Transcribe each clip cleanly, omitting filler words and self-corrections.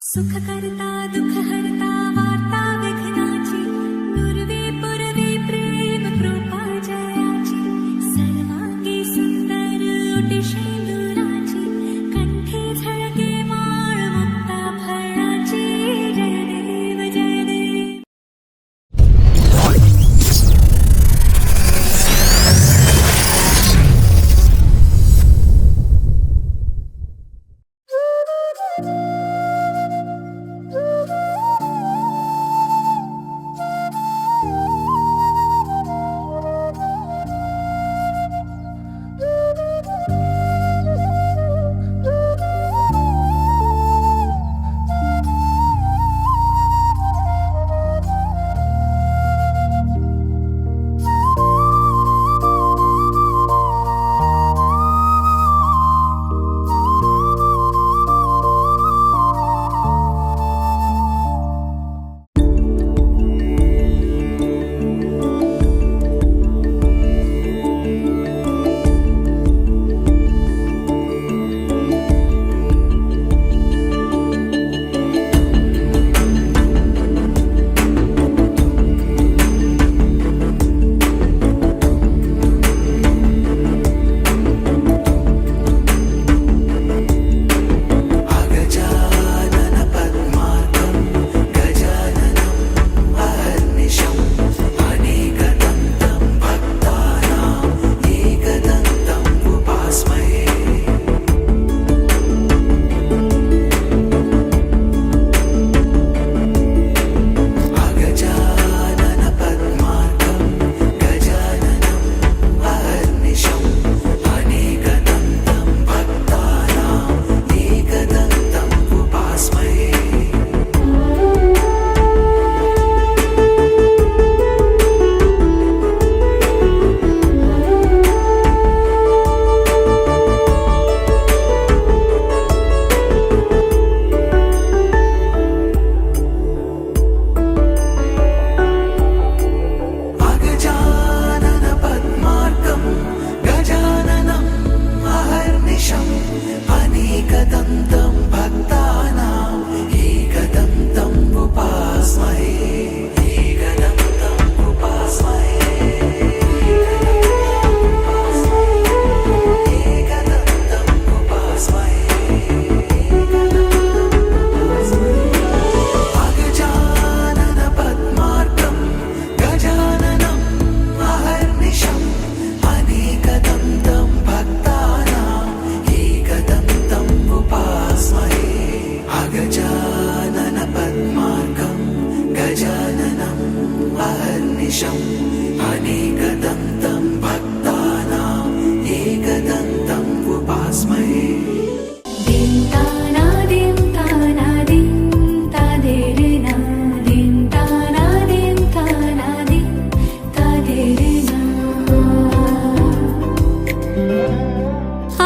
सुख करता दुख हरता वार्ता विघ्नाची पूर्वी पूर्वी प्रेम कृपा जयाची सर्वांगी सुंदर ओटी शेंदुराची कंठी झळके माळ मुक्ता फळाची जय देव जय देव.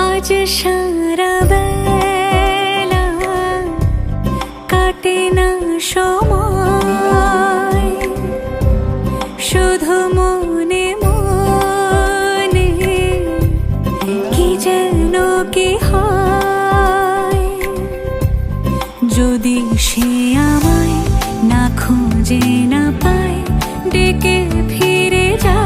आज সারাবেলা কাটে না সময় শুধু মনে মনে কি যেন কি হয় যদি সে আমায় না খুঁজে না পায় ডেকে ফিরে যায়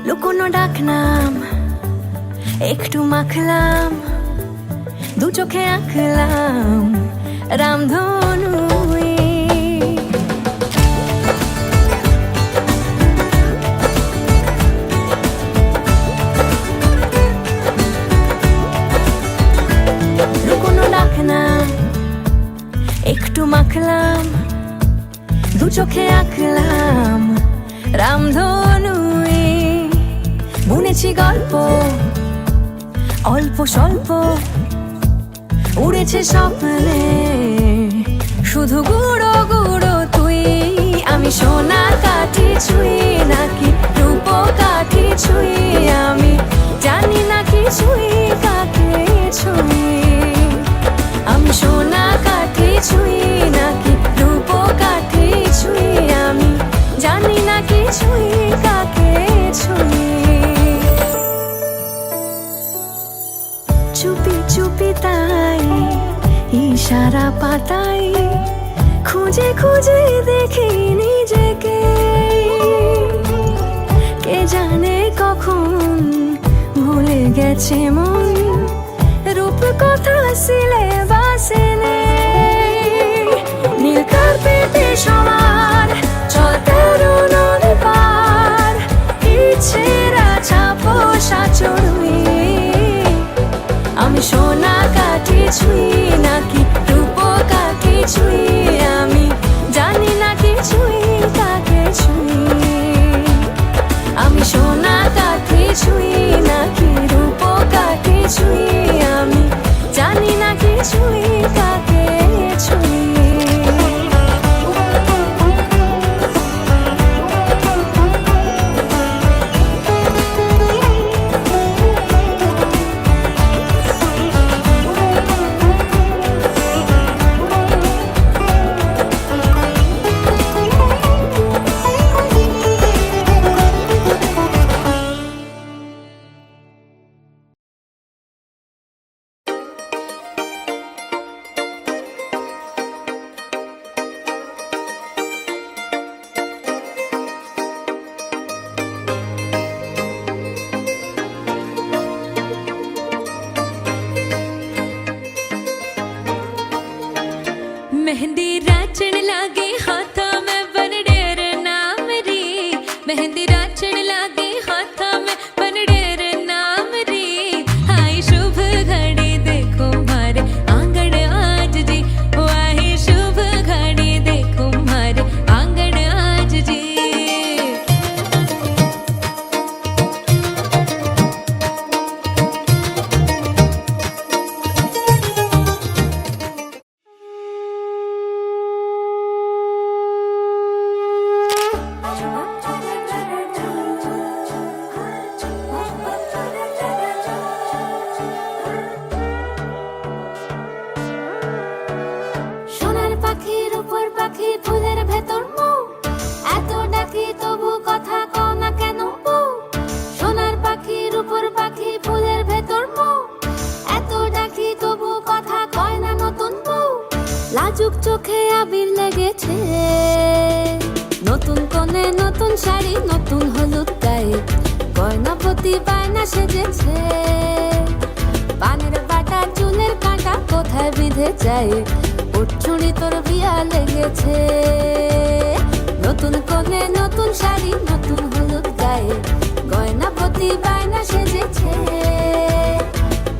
লুকোনো ডাকনাম একটু মাখলাম দু চোখে আঁকলাম রামধনু দু চোখে আঁকলাম রামধনু, বুনেছি গল্প অল্প স্বল্প, উড়েছে স্বপ্নে শুধু গুঁড়ো গুঁড়ো তুই। আমি সোনার কাঠি ছুঁই নাকি রূপ কাঠি ছুঁই, আমি জানি না কিছুই কাকে ছুঁই। আমি সোনা কাঠি ছুঁই নাকি রূপ কাঠি ছুঁই, আমি জানি না কিছুই কাকে ছুঁই। চুপি চুপি তাই ইশারা পাতাই, খুঁজে খুঁজে দেখি নিজেকে, কে জানে কখন ভুলে গেছে মন, রূপ কথা সিলেবাসে নেই। নীল কার্পেটে সবার চল তেরো নদী পার, ইচ্ছেরা ছাপোষা চড়ুই। আমি সোনা কাঠি ছুঁই নাকি রূপ কাঠি ছুঁই, আমি জানি না কিছুই কাকে ছুঁই। আমি সোনা কাঠি ছুঁই নাকি রূপ কাঠি ছুঁই, আমি জানি না কিছুই কাকে ছুঁই। मेहंदी राचण लागे हाथा में बनडेर नाम री, मेहंदी राचण लागे हाथा में बनडेर नाम री। आई शुभ घड़ी देखो मारे आंगन आज जी, ओ आई शुभ घड़ी देखो मारे आंगन आज जी। সোনার পাখির উপর পাখি ফুলের ভেতর মৌ, এত ডাকি তবু কথা কও না কেন বউ। সোনার পাখির উপর পাখি ফুলের ভেতর মৌ, এত ডাকি তবু কথা কয় না নতুন বউ। লাজুক চোখে আবির লেগেছে, নতুন কোণে নতুন শাড়ি নতুন হলুদ গায়ে, গয়নাপতি বায়না সেজেছে। পানের বাটা চুলের কাঁটা কোথায় বিঁধে যায়, উঠছুড়ি তোর বিয়া লেগেছে। নতুন কোণে নতুন শাড়ি নতুন হলুদ গায়ে, গয়নাপতি বায়না সেজেছে।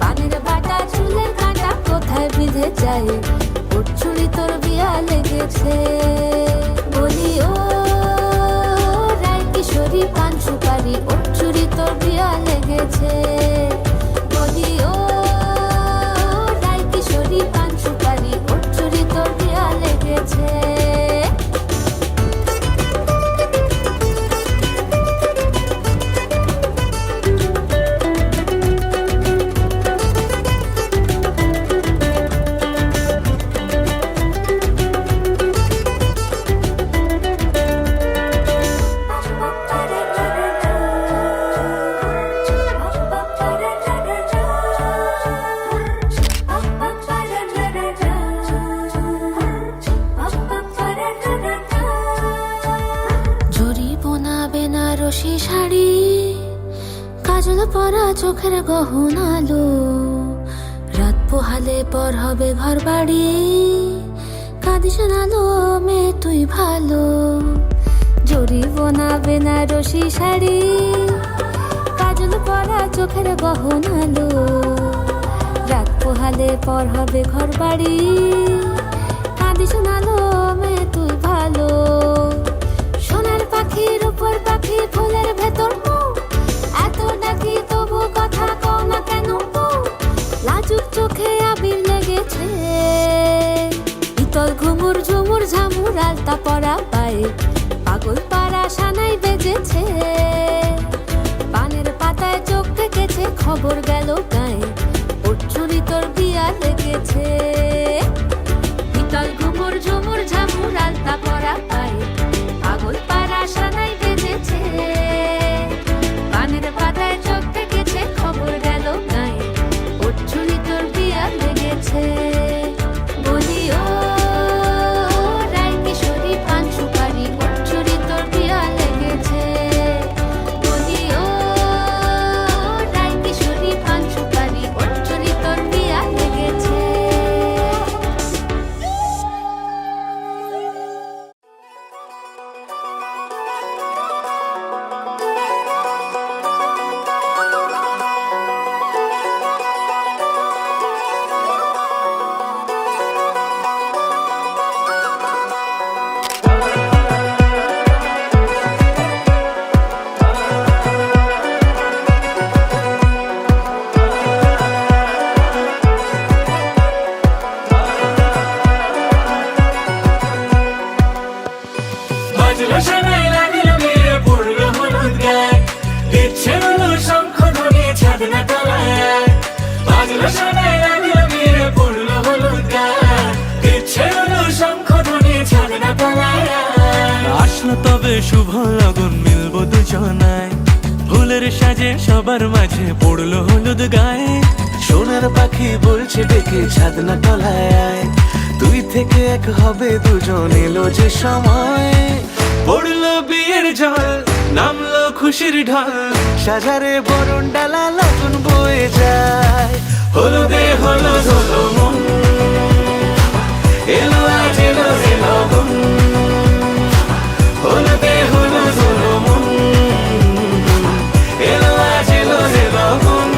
পানের বাটা চুলের কাঁটা কোথায় বিঁধে যায়, উঠছুড়ি তোর বিয়া লেগেছে। বলি ও রায় কিশোরী পান সুপারি, উঠছুড়ি তোর বিয়া লেগেছে। বলি ও রায় কিশোরী পান সুপারি, উঠছুড়ি তোর বিয়া লেগেছে। বেনারসি শাড়ি, কাজল পরা চোখের গহনালো, রাত পোহালে পর হবে ঘর বাড়ি, কাঁদিস নালো মেয়ে তুই ভালো। জরি বোনা বেনারসি শাড়ি, কাজল পরা চোখের গহনালো, রাত পোহালে পর হবে ঘর বাড়ি, কাঁদিস নালো মেয়ে তুই ভালো। আলতা পরা পায়ে পাগল পাড়া সানাই বেজেছে, পানের পাতায় চোখ থেকেছে, খবর গেল গায়ে ওর চুরি তোর বিয়া লেগেছে। বিতল ঘুমুর ঝুমুর ঝামুর আলতা পরা পায়ে পাগল পাড়া সানাই বেজেছে, পানের পাতায় চোখ থেকেছে, খবর গেল গায়ে ওর চুরি তোর বিয়া লেগেছে। বলি ও রায় কিশোরী পান সুপারি ওর চুরি তোর বিয়া লেগেছে, বলি ও রায় কিশোরী পান সুপারি ওর চুরি তোর বিয়া লেগেছে। বাজলো শোনাই লাগিল বিয়ে পড়লো হলুদ গায়ে, ইচ্ছে হলো শঙ্খ ধ্বনি ছাদনা তলায়। বাজলো শোনাই লাগিল বিয়ে পড়লো হলুদ গায়ে, ইচ্ছে হলো শঙ্খ ধ্বনি ছাদনা তলায়। আসলো তবে শুভ লগন মিলবো দুজনায়, ফুলের সাজে সবার মাঝে পড়লো হলুদ গায়ে। সোনার পাখি বলছে ডেকে ছাদনা তলায়, দুই থেকে এক হবে দুজন, এলো যে সময়। পড়লো বিয়ের জল, নামলো খুশির ঢল, সাজারে বরণ ডালা লগন বয়ে যায়। হলুদে হলুদ হলো মন, এলো আজ এলো রে লগন। হলুদে হলুদ হলো মন, এলো আজ এলো রে লগন।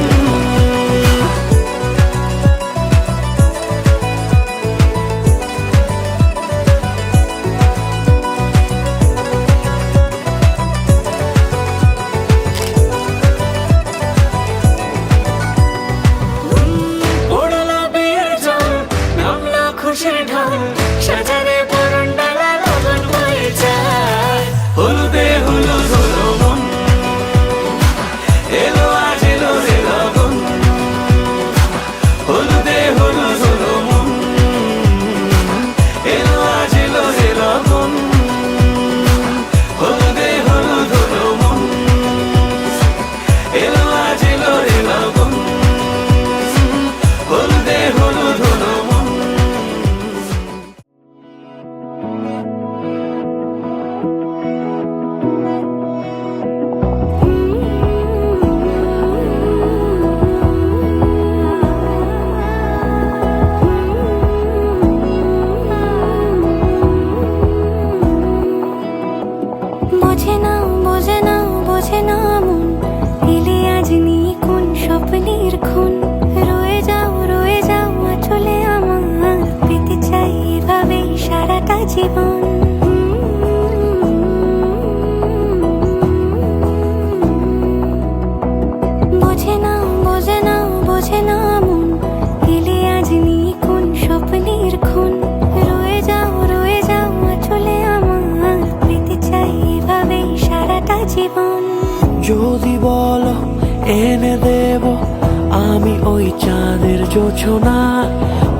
পড়লো বিয়ের জল, নামলো খুশির ঢল, সাজারে বরণ ডালা লগন বয়ে যায়। হলুদে হলুদ হলো মন, এলো আজ এলো রে লগন। হলুদে হলুদ হলো মন, এলো আজ এলো রে লগন। হলুদে হলুদ হলো মন, এলো আজ এলো রে লগন। হলুদে হলুদ হলো মন। বোঝে না বোঝে না বোঝে না মন, এলে আজ নিয়ে কোন স্বপ্নের খুন। রয়ে যাও চলে আমার, পেতে চাই এভাবেই সারাটা জীবন। বোঝে না বোঝে না বোঝে না মন, এলে আজ নিয়ে কোন স্বপ্নের খুন। রয়ে যাও চলে আমার, পেতে চাই এভাবেই সারাটা জীবন। যদি বলো এনে দেব আমি ওই চাঁদের জোছনা,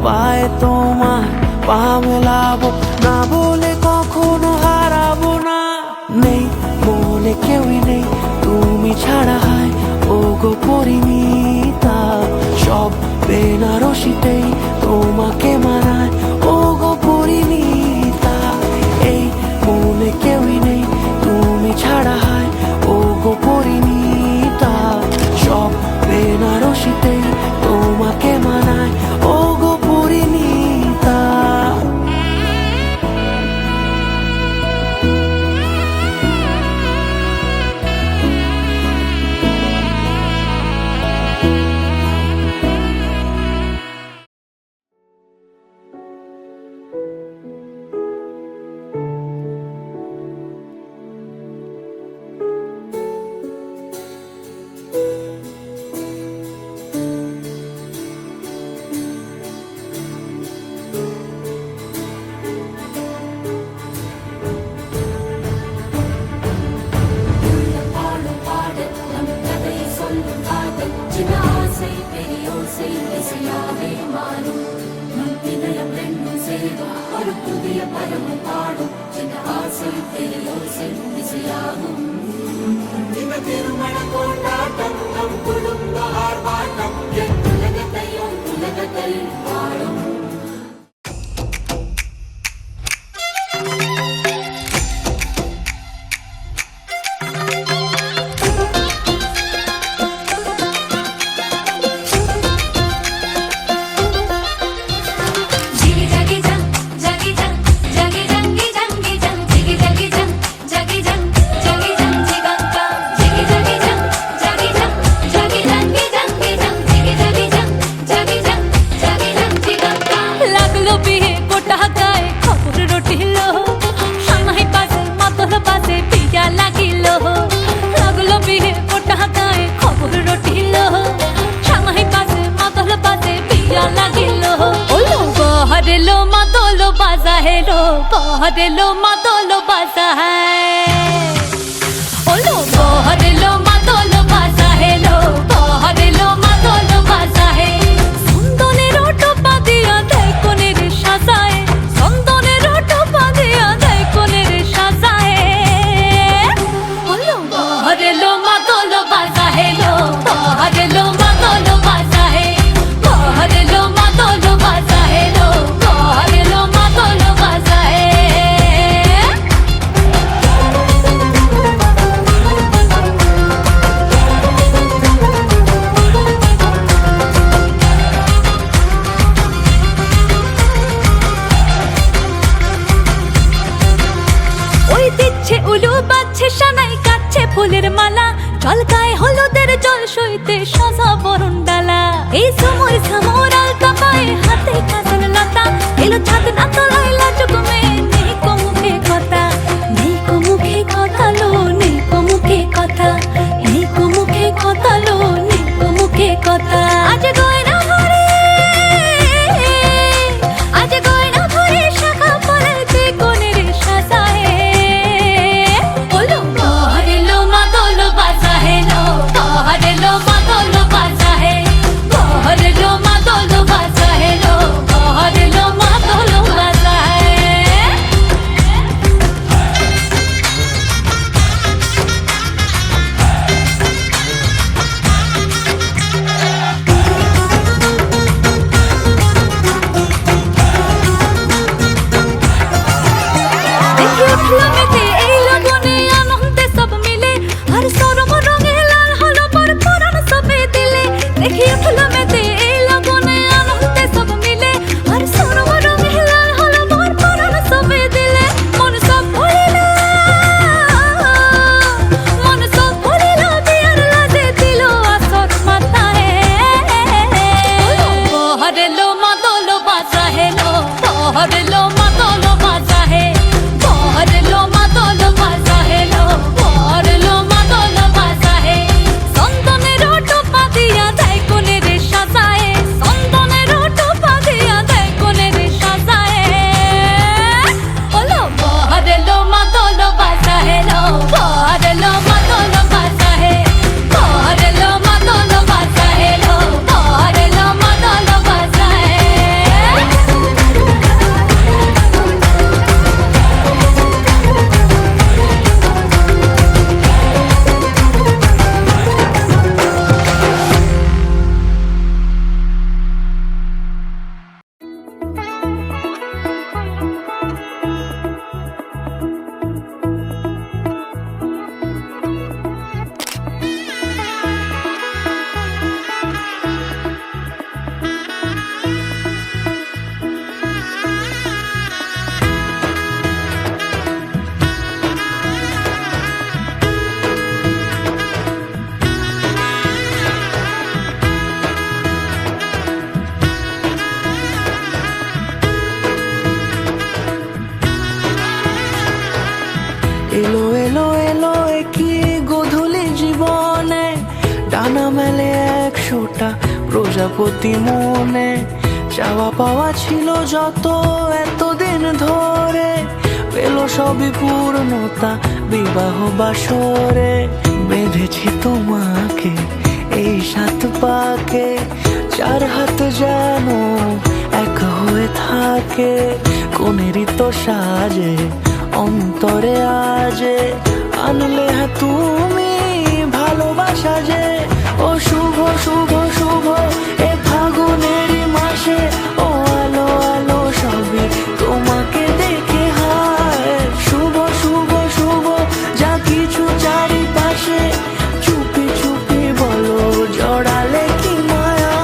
পায়ে তোমার পা মেলাবো, না বলে কখনো হারাবো না। নেই মনে কেউই নেই তুমি ছাড়া, হয় ও গো পরিণীতা। সব বেনারসিতেই তোমাকে মানায় ও গো পরিণীতা। এই মনে কেউই নেই তুমি ছাড়া, হয় ও গো পরিণীতা। সব বেনারসিতেই তোমাকে মানায় ও গো পরিণীতা। കൊണ്ടാട്ടം കുടുംബാർഭാട്ടം ഉലകത്തെയും ഉലകത്തെയും വാഴും जिगी जगी जंग जगी जंग जगी जंगी जंगी जंग जिगी जगी जंग जगी जंग जगी जंग जिगंगा जिगी जगी जंग जगी जंग जगी जंगी जंगी जंग जिगी जगी जंग जगी जंग जगी जंग जिगंगा লাগলো বিয়ে গোটা গায়ে খবর রটিলো সামাই বাজে মাতল বাজে পিয়া লাগিলো লাগলো বিয়ে গোটা গায়ে খবর রটিলো সামাই বাজে মাতল বাজে পিয়া লাগিলো ওলো বহরেলো মাতল বাজা হেলো বহরেলো মাতল বাজা হ্যায় ওলো বহরেলো মাতল বাজা হেলো বহরেলো মাতল বাজা হে সন্দনের টোপা দিয়া দেয় কোনের সাজায় সন্দনের টোপা দিয়া দেয় কোনের সাজায় ওলো বহরেলো মাতল বাজা হেলো বহরেলো মাতল বাজা হে বহরেলো মাতল বাজা হেলো বহরেলো মাতল বাজা হে ওই দিচ্ছে উলু বাজছে সানাই কাচ্ছে ফুলের মালা জল গায়ে হলুদের জল সইতে সাজা বরণ ডালা এই সময় সামর আলতা পায়ে হাতে কাজল লতা এলো ছাদ না তলায় লাজুক মেয়ে নেই কো মুখে কথা নেই কো মুখে কথা লো নেই কো মুখে কথা নেই কো মুখে কথা লো নেই কো মুখে কথা আজ গয়না ভরে আজ গয়না ভরে শাখা পলাইতে কোনের সাজায় ওলো বহরেলো মাতল বাজা হেলো বহরেলো মাতল বাজা হে বহরেলো মাতল বাজা হেলো বহরেলো মাতল বাজা হে দেখি উঠলো মেতে এই লগনে আনন্দে সব মিলে আর সরম রঙে লাল হলো পর পরাণ সবে দিলে দেখি উঠলো মেতে এই লগনে আনন্দে সব মিলে আর সরম রঙে লাল হলো পর পরাণ সবে দিলে মন সব ভুলিল বিয়ার লাজে দিল আসর মাথায় বহরেলো মাতল বাজা হেলো বহরেলো মাতল বাজা হে বহরেলো মাতল বাজা হেলো বহরেলো মাতল বাজা হে সন্দনের টোপা দিয়া দেয় কোনের সাজায় সন্দনের টোপা দিয়া দেয় কোনের সাজায় ওলো বহরেলো মাতল বাজা হেলো বহরেলো মাতল বাজা হে বহরেলো মাতল বাজা হেলো বহরেলো মাতল বাজা হে এলো এলো এলো কি গোধূলি জীবনে ডানা মেলে 100টা প্রজাপতি মনে চাওয়া পাওয়া ছিল যত এতদিন ধরে পেল সবই পূর্ণতা বিবাহ বাসরে বেঁধেছি তোমাকে এই 7 পাকে 4 হাত যেন এক হয়ে থাকে কোনেরই তো সাজে অন্তরে আজে আনলে তুমি ভালোবাসা যে ও শুভ শুভ শুভ এ ফাগুনের মাসে ও আলো আলো সবই তোমাকে দেখে হায় শুভ শুভ শুভ যা কিছু চারিপাশে চুপি চুপি বলো জড়ালে কি মায়া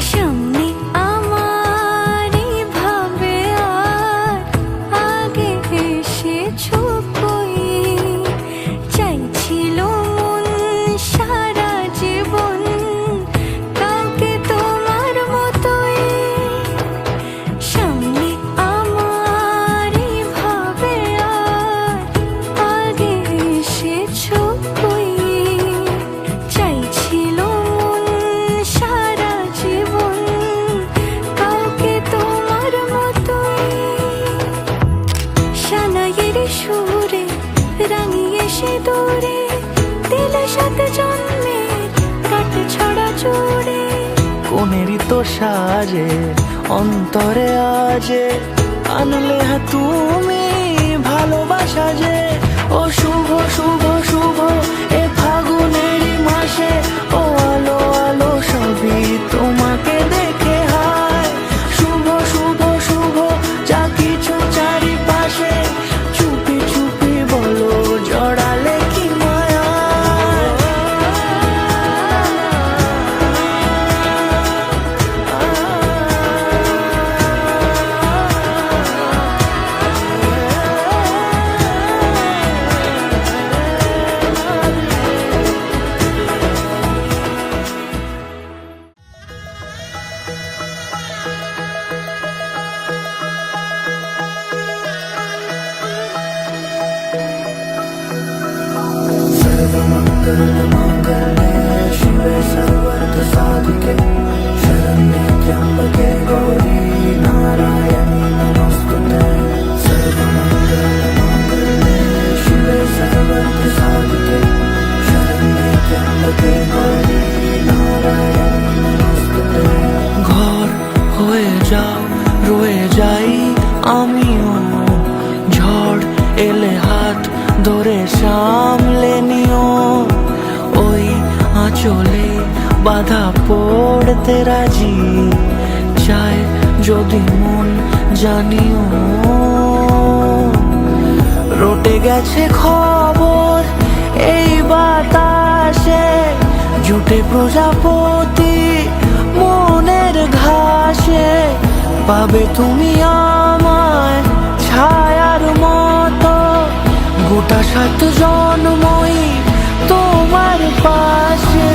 সামনে আমার ভাবে আর আগে এসেছো কই চাইছিল মন সারা জীবন কাউকে তোমার মতোই সামনে আমার ভাবে আর আগে এসেছো কই চাইছিল মন সারা জীবন কাউকে তোমার মতোই সানাইয়ের সুরে রাঙিয়ে সে দূরে দিলে সাথে জন্মের কাট ছড়া জোড়ে কোনেরই তো সাজে অন্তরে আজে আনলে তুমি ভালোবাসা যে ও শুভ শুভ শুভ এ ফাগুনের মাসে ও আলো আলো সবই তোমাকে দেখে হায় শুভ শুভ শুভ যা কিছু চারিপাশে চুপি চুপি বলো জড়ালে কি মায়া ঘর হয়ে যাও রয়ে যাই আমিও ঝড় এলে হাত ধরে সামলে নিও ওই আঁচলে বাধা পড়তে রাজি চায় যদি মন জানিও রটে গেছে খবর এই বাতাসে জুটে প্রজাপতি মনের ঘাসে পাবে তুমি আমায় ছায়ার মতো গোটা 7 জন্মই তোমার পাশে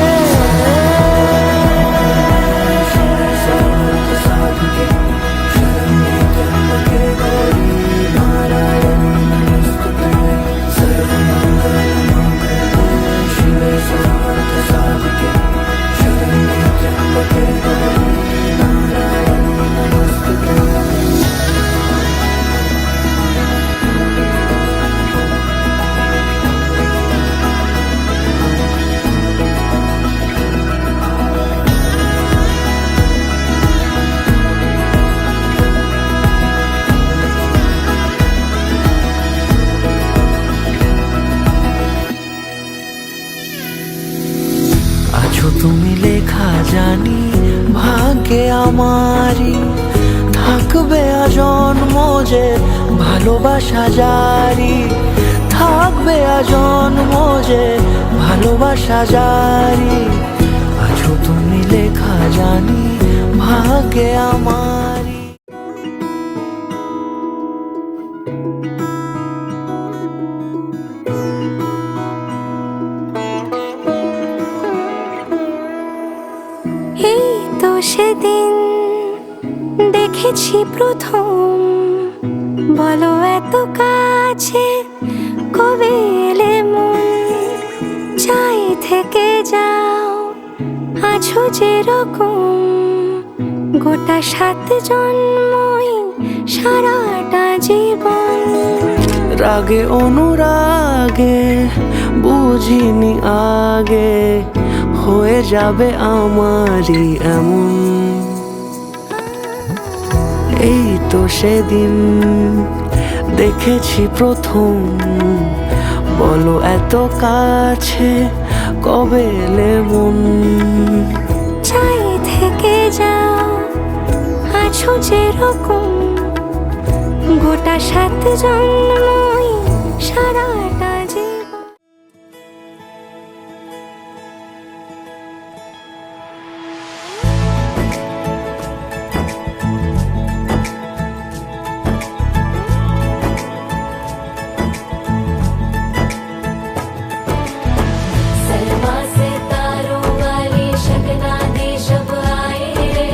তুমি লেখা জানি ভাগ্যে আমারই থাকবে আজন্ম যে ভালোবাসা জারি থাকবে আজন্ম যে ভালোবাসা জারি আছো তুমি লেখা জানি ভাগ্যে আমারই এই তো সেদিন দেখেছি প্রথম, বলো এত কাছে কবে এলে মন, চাই থেকে যাও আছো যেরকম, গোটা 7 জন্মই সারাটা জীবন। রাগে অনুরাগে বুঝিনি আগে, হয়ে যাবে আমারই এমন। এই তো সেদিন দেখেছি প্রথম, বলো এত কাছে কবে এলে মন, চাই থেকে যাও আছো যেরকম, গোটা 7 জন্মই সারাটা জীবন। सलमा से तारों वाली शगना दे शब आए रे,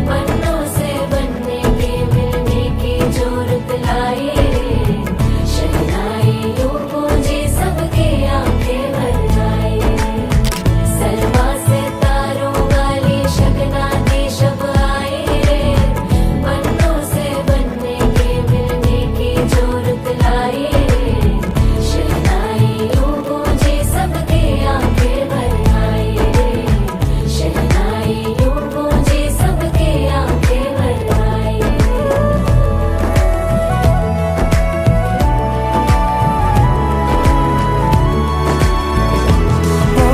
पन्नों से बनने के मिलने की जोरत लाए रे, शहनाई यूं गूंजे सबके आंखें भर आए। सलमा से तारों वाली शगना दे शब आए रे, पन्नों से बनने के मिलने की जोरत लाए रे, शहनाई यूं गूंजे सबके आंखें भर आए रे, शहनाई यूं गूंजे सबके आंखें भर आए। ओ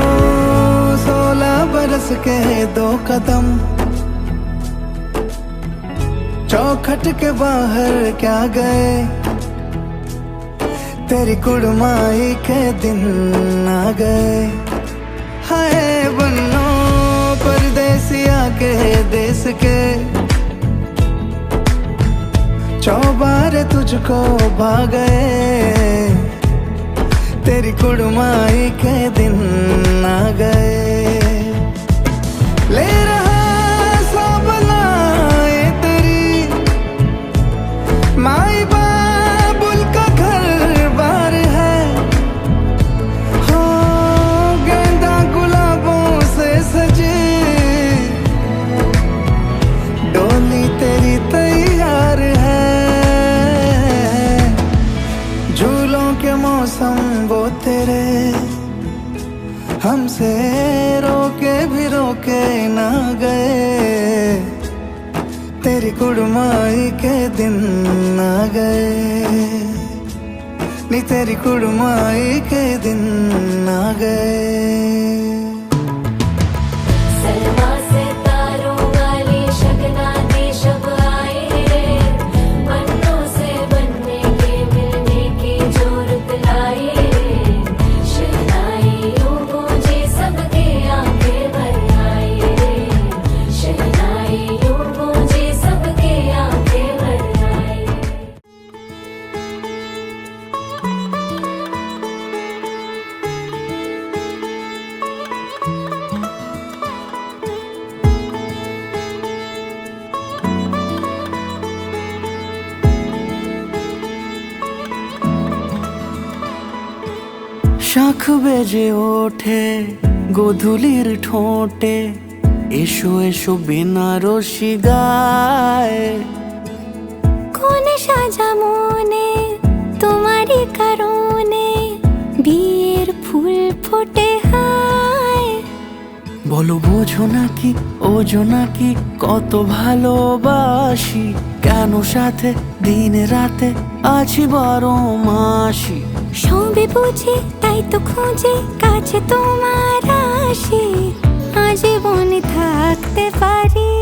16 बरस के 2 कदम, चौखट के बाहर क्या गए, तेरी कुड़माई के दिन आ गए। हाय बन्नो परदेसिया के देश के, चौबारे तुझको भा गए, तेरी कुड़माई के दिन आ गए। ले रहा सब लाए तेरी माई बाबुल का घर बार है, हो गेंदा गुलाबों से सजी डोली तेरी तैयार है। झूलों के मौसम वो तेरे, हमसे रोके भी रोके ना गए, तेरी कुड़माई के दिन आ गए, नी तेरी कुड़माई के दिन आ गए। सलमा से तारों वाली शगना दे शब आए रे, पन्नों से बनने के मिलने की जोरत लाए रे, शहनाई यूं गूंजे सबके आंखें भर आए रे, शहनाई यूं गूंजे सबके आंखें भर आए। শাখ বেজে ওঠে গোধূলির ঠোঁটে, এসো এসো বেনারসি গায়। কোন সাজা মনে তোমারই কারণে, বিয়ের ফুল ফোটে হায়। বলো বোঝো নাকি ওজো নাকি কত ভালোবাসি, কেন সাথে দিন রাতে আছি 12 মাসি। সবে বুঝি তাই তো খুঁজে কাছে তোমার আসি, আজীবন থাকতে পারি।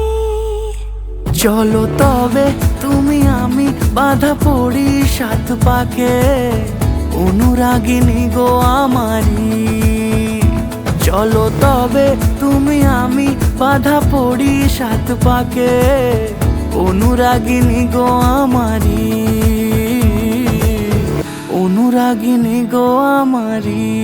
চলো তবে তুমি আমি বাঁধা পড়ি 7 পাকে, অনুরাগিনী গো আমারি। চলো তবে তুমি আমি বাঁধা পড়ি 7 পাকে, অনুরাগিনী গো আমারি, অনুরাগিনী গো আমারি।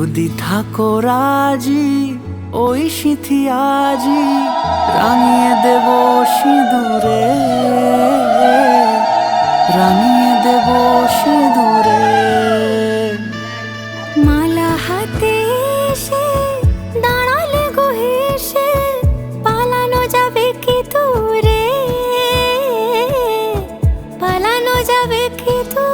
যদি থাকো রাজি ওই সিঁথি আজি রাঙিয়ে দেব সিঁদুরে, রাঙিয়ে দেব সিঁদুরে। মালা হাতে এসে দাঁড়ালে গো হেসে, পালানো যাবে কি দূরে, পালানো যাবে কি দূরে।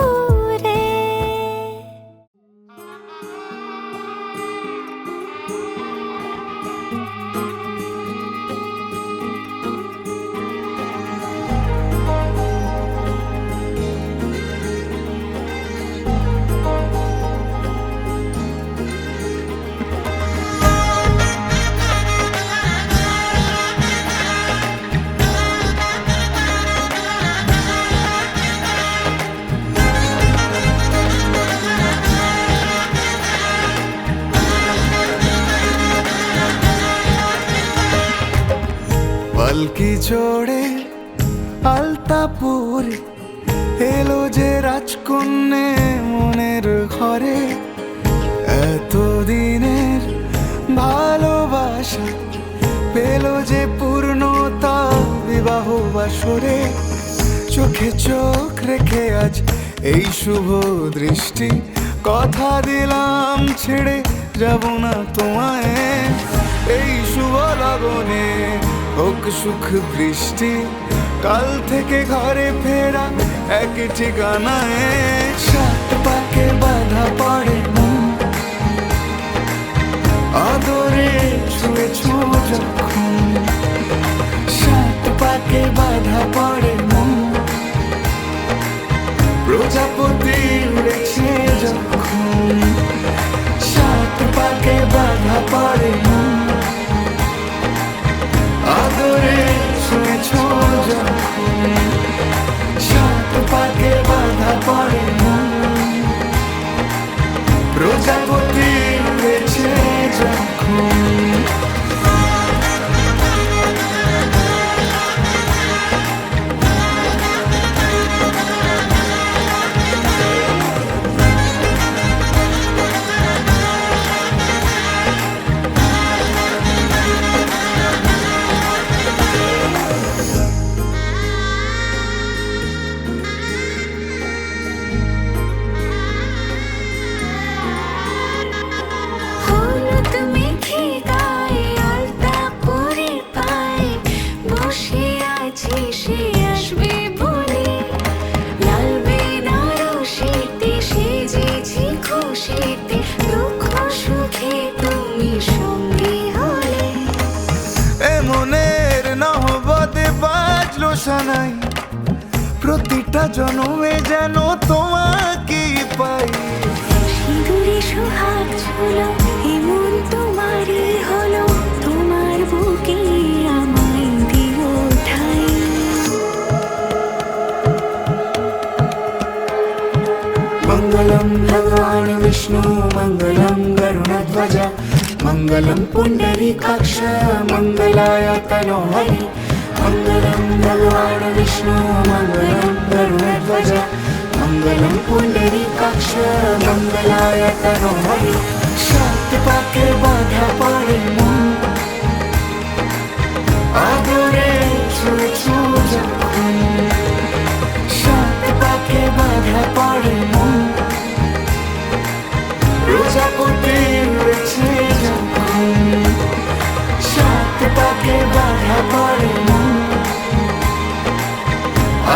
পালকি চড়ে আলতাপুর এলো যে রাজকন্যে মনের ঘরে, এতদিনের ভালোবাসা পেল যে পূর্ণতা বিবাহ বাসরে। চোখে চোখ রেখে আজ এই শুভ দৃষ্টি, কথা দিলাম ছেড়ে যাব না তোমায়। এই শুভ লগনে হোক সুখ বৃষ্টি, কাল থেকে ঘরে ফেরা এক ঠিকানায়। সাত পাকে বাধা পড়ে মন, আদরে ছুঁয়েছ যখন। সাত পাকে বাধা পড়ে মন, প্রজাপতি উড়েছে যখন। সাত পাকে বাধা পড়ে মন, আদরে ছুঁয়েছ যখন। সাত পাকে বাধা পড়ে মন, প্রজাপতি উড়েছে যখন। হলুদ মেখে গায়ে আলতা পরে পায়ে বসে আছি সে আসবে বলে। লাল বেনারসিতে সেজেছি খুশিতে, দুঃখ সুখে তুমি সঙ্গী হলে। এ মনের নহবতে বাজলো সানাই, প্রতিটা জন্মে যেন তোমাকে পাই। সিঁদুরে সোহাগ ঝুলো এমন তোমারই হলো, তোমার বুকে আমায় দিও ঠাই। মঙ্গলম ভগবান বিষ্ণু মঙ্গলম গরুড়ধ্বজ, মঙ্গলম পুণ্ডরীকাক্ষ মঙ্গলায় তনোহরি। মঙ্গলম ভগবান বিষ্ণু মঙ্গলম গরুড়ধ্বজ, মঙ্গলম পুণ্ডরীকাক্ষ মঙ্গলায় তনোহরি। সাত পাকে বাধা পড়ে মন, আদরে ছুঁয়েছ যখন। সাত পাকে বাধা পড়ে মন, প্রজাপতি উড়েছে যখন। সাত পাকে বাধা পড়ে মন,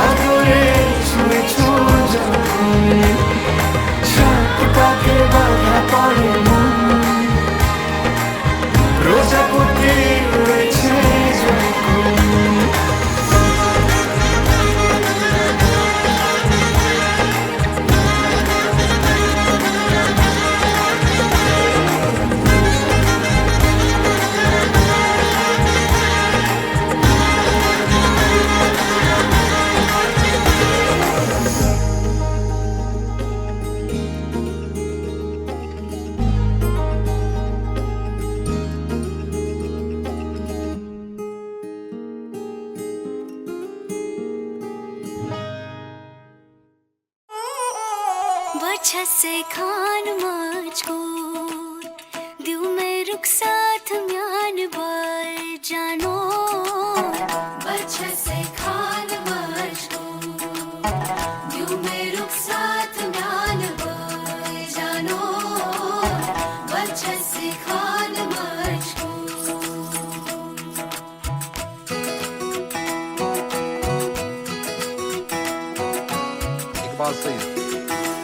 আদরে ছুঁয়েছ যখন। সাত পাকে বাধা পড়ে মন, প্রজাপতি উড়েছে যখন। बचसे खान मुझको السيد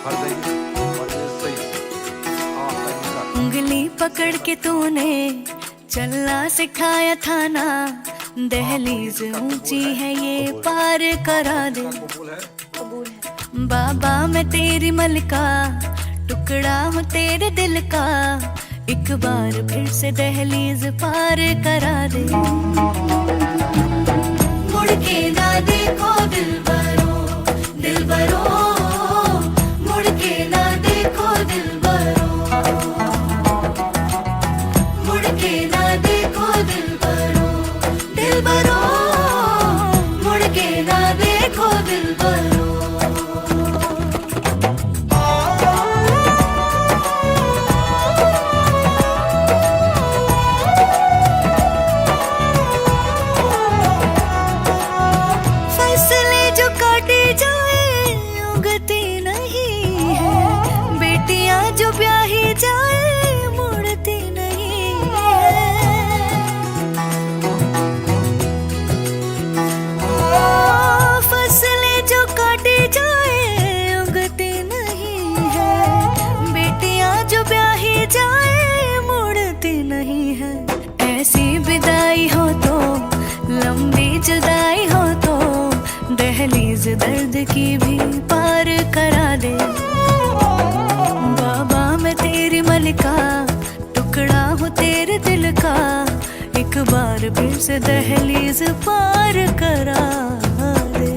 فرزين السيد उंगली पकड़ के तूने चलना सिखाया था ना, दहलीज ऊंची है ये पार करा दे। बाबा मैं तेरी मलिका, टुकड़ा हूँ तेरे दिल का, एक बार फिर से दहलीज पार करा दे। मुड़ के ना देखो दिलबरो, दिलबरो, मुड़ के ना देखो दिलबरो, मुड़ के ना देखो दिलबरो, दिलबरो, मुड़ के ना देखो दिलबरो। फसलें जो काटी जाए उगती नहीं है, बेटियां जो ब्याही जाए मुड़ती नहीं है। फसलें जो काटी जाए उगती नहीं है, बेटियां जो ब्याही जाए मुड़ती नहीं है। ऐसी विदाई हो तो, लंबी जुदाई हो तो, दहलीज दर्द की भी पार करा दे। बाबा मैं तेरी मलिका, टुकड़ा हूँ तेरे दिल का, एक बार फिर से दहलीज पार करा दे।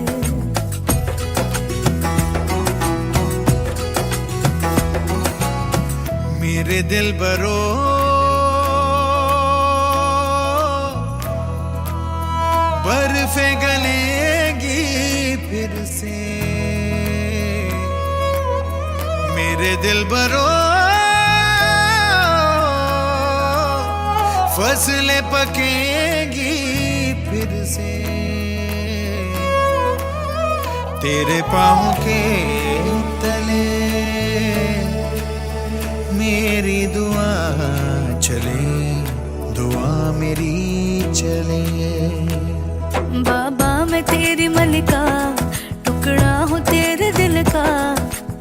मेरे दिल बरो बर्फे गलेगी फिर से, मेरे दिल बरो फसलें पकेगी फिर से, तेरे पाँव के तले मेरी दुआ चले, दुआ मेरी चले। बाबा मैं तेरी मलिका, टुकड़ा हूँ तेरे दिल का,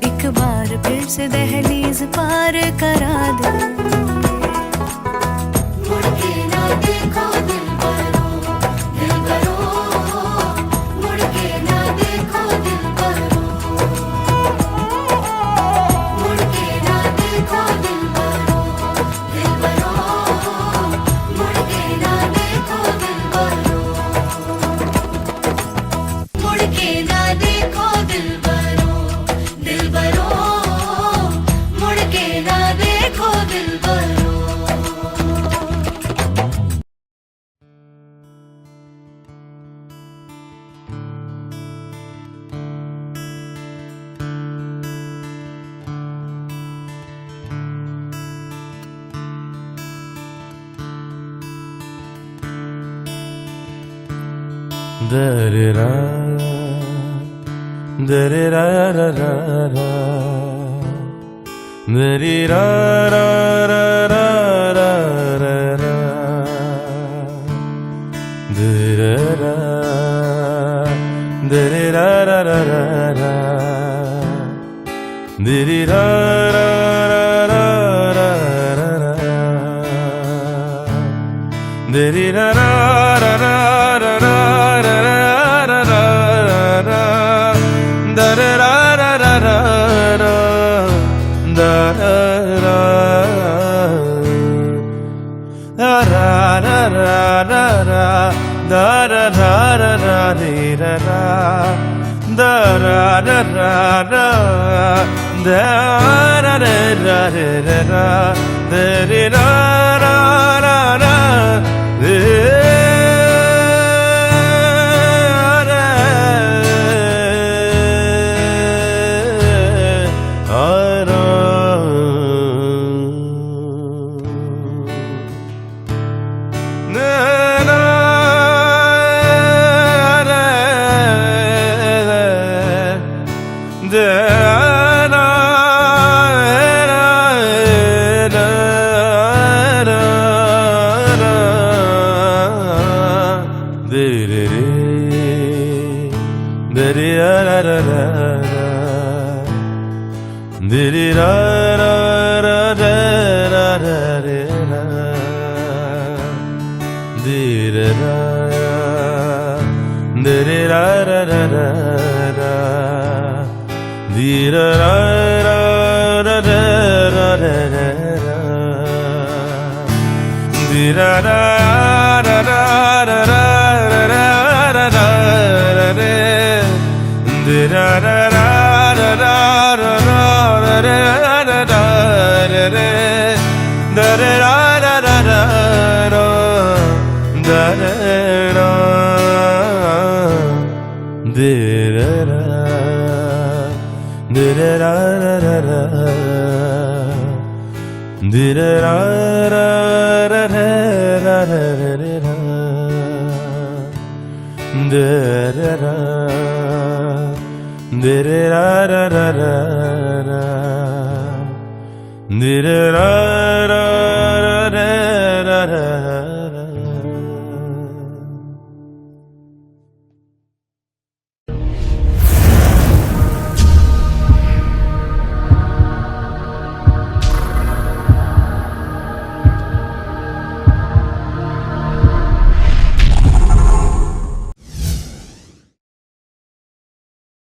एक बार फिर से दहलीज पार करा दे। मुड़ के ना देखो दिलबरो, दिलबरो, मुड़ के ना देखो दिलबरो, मुड़ के ना देखो दिलबरो, दिलबरो, मुड़ के ना देखो दिलबरो, मुड़ के ना देखो दिलबरो, दिलबरो, मुड़ के ना देखो Dilbaro. Da-da-da, da-da-da-da-da-da, da-da-da-da-da-da-da, da-da-da, da-da-da-da-da-da, da-da-da-da-da-da, da-da-da-da-da-da-da. Di-ra-ra, di-ra-ra-ra-ra-ra, di-ra-ra-ra-ra-ra-ra-ra, Di-ra-ra-ra-ra-ra,